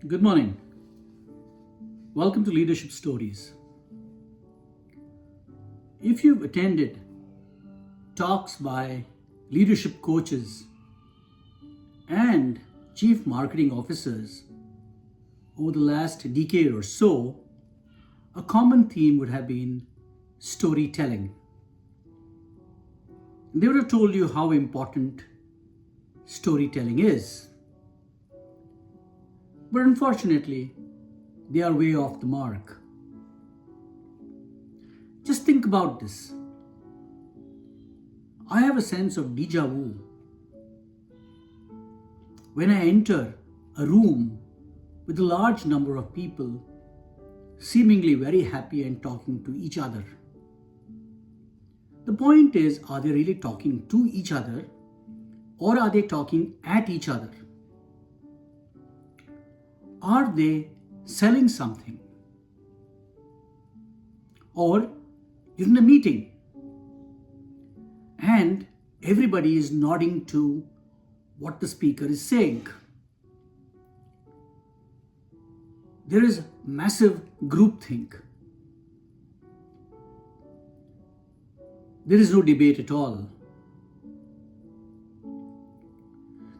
Good morning. Welcome to Leadership Stories. If you've attended talks by leadership coaches and chief marketing officers over the last decade or so, a common theme would have been storytelling. They would have told you how important storytelling is. But unfortunately, they are way off the mark. Just think about this. I have a sense of déjà vu when I enter a room with a large number of people seemingly very happy and talking to each other. The point is, are they really talking to each other or are they talking at each other? Are they selling something? Or you're in a meeting and everybody is nodding to what the speaker is saying. There is massive groupthink. There is no debate at all.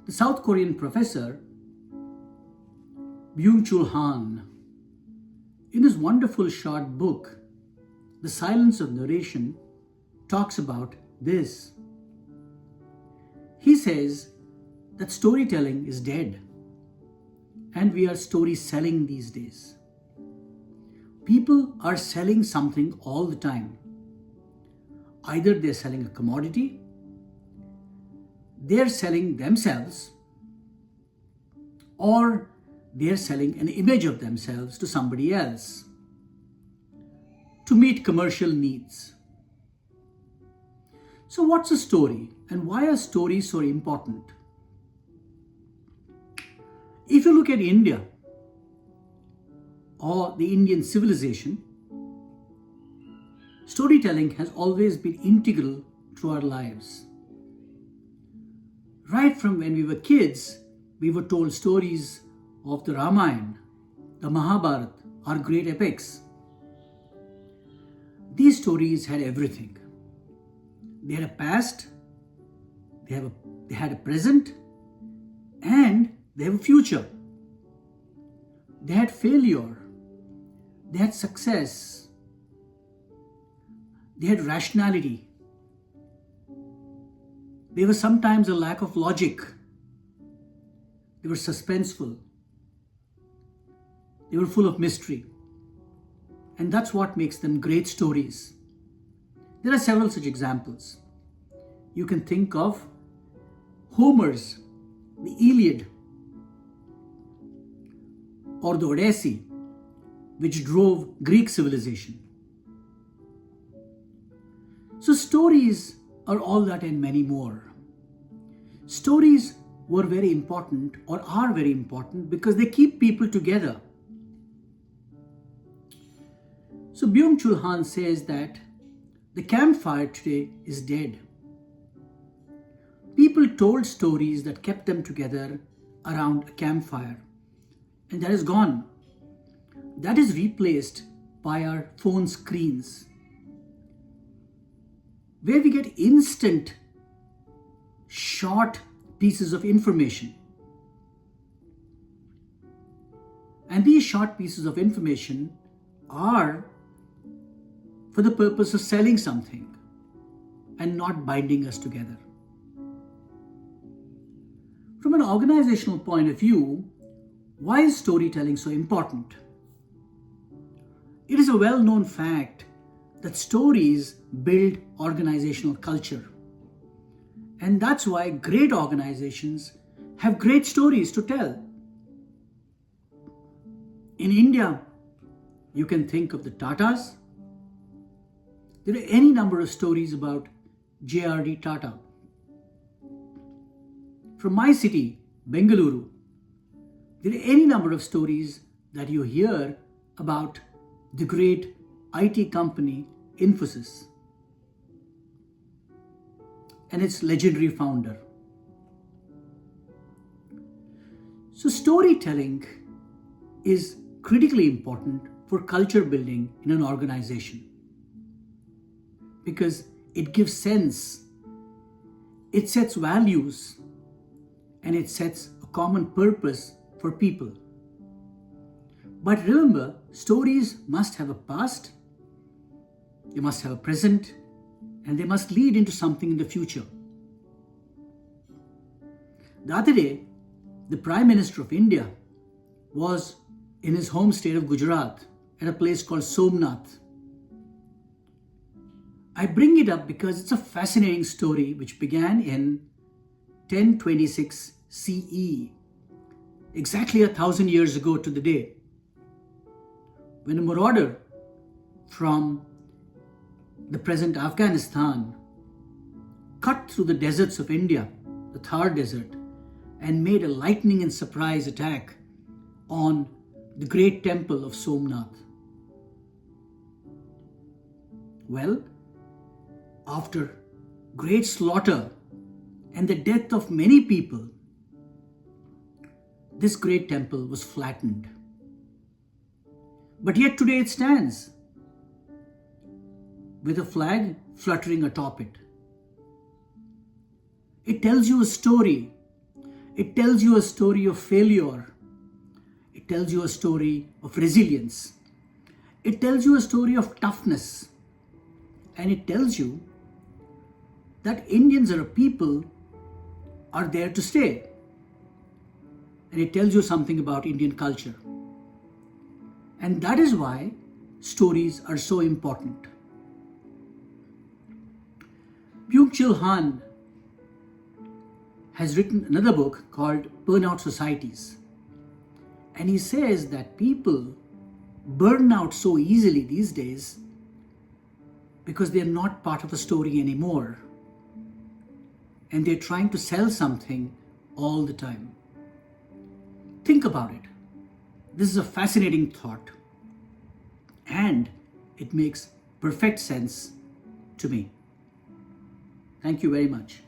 The South Korean professor Byung-Chul Han, in his wonderful short book, The Silence of Narration, talks about this. He says that storytelling is dead and we are story selling these days. People are selling something all the time. Either they're selling a commodity, they're selling themselves, or they're selling an image of themselves to somebody else to meet commercial needs. So what's a story and why are stories so important? If you look at India or the Indian civilization, storytelling has always been integral to our lives. Right from when we were kids, we were told stories of the Ramayana, the Mahabharata, our great epics. These stories had everything. They had a past, they had a present, and they have a future. They had failure, they had success, they had rationality. There was sometimes a lack of logic. They were suspenseful. They were full of mystery. And that's what makes them great stories. There are several such examples. You can think of Homer's The Iliad or the Odyssey, which drove Greek civilization. So stories are all that and many more. Stories were very important or are very important because they keep people together. So Byung-Chul Han says that the campfire today is dead. People told stories that kept them together around a campfire, and that is gone. That is replaced by our phone screens, where we get instant, short pieces of information. And these short pieces of information are for the purpose of selling something and not binding us together. From an organizational point of view, why is storytelling so important? It is a well-known fact that stories build organizational culture. And that's why great organizations have great stories to tell. In India, you can think of the Tatas. There are any number of stories about J.R.D. Tata. From my city, Bengaluru, there are any number of stories that you hear about the great IT company Infosys and its legendary founder. So storytelling is critically important for culture building in an organization because it gives sense, it sets values, and it sets a common purpose for people. But remember, stories must have a past, they must have a present, and they must lead into something in the future. The other day, the Prime Minister of India was in his home state of Gujarat at a place called Somnath. I bring it up because it's a fascinating story which began in 1026 CE, exactly 1,000 years ago to the day, when a marauder from the present Afghanistan cut through the deserts of India, the Thar Desert, and made a lightning and surprise attack on the great temple of Somnath. Well, after great slaughter and the death of many people, this great temple was flattened. But yet today it stands with a flag fluttering atop it. It tells you a story. It tells you a story of failure. It tells you a story of resilience. It tells you a story of toughness. And it tells you that Indians are a people are there to stay. And it tells you something about Indian culture. And that is why stories are so important. Byung-Chul Han has written another book called Burnout Societies. And he says that people burn out so easily these days because they're not part of a story anymore. And they're trying to sell something all the time. Think about it. This is a fascinating thought. And it makes perfect sense to me. Thank you very much.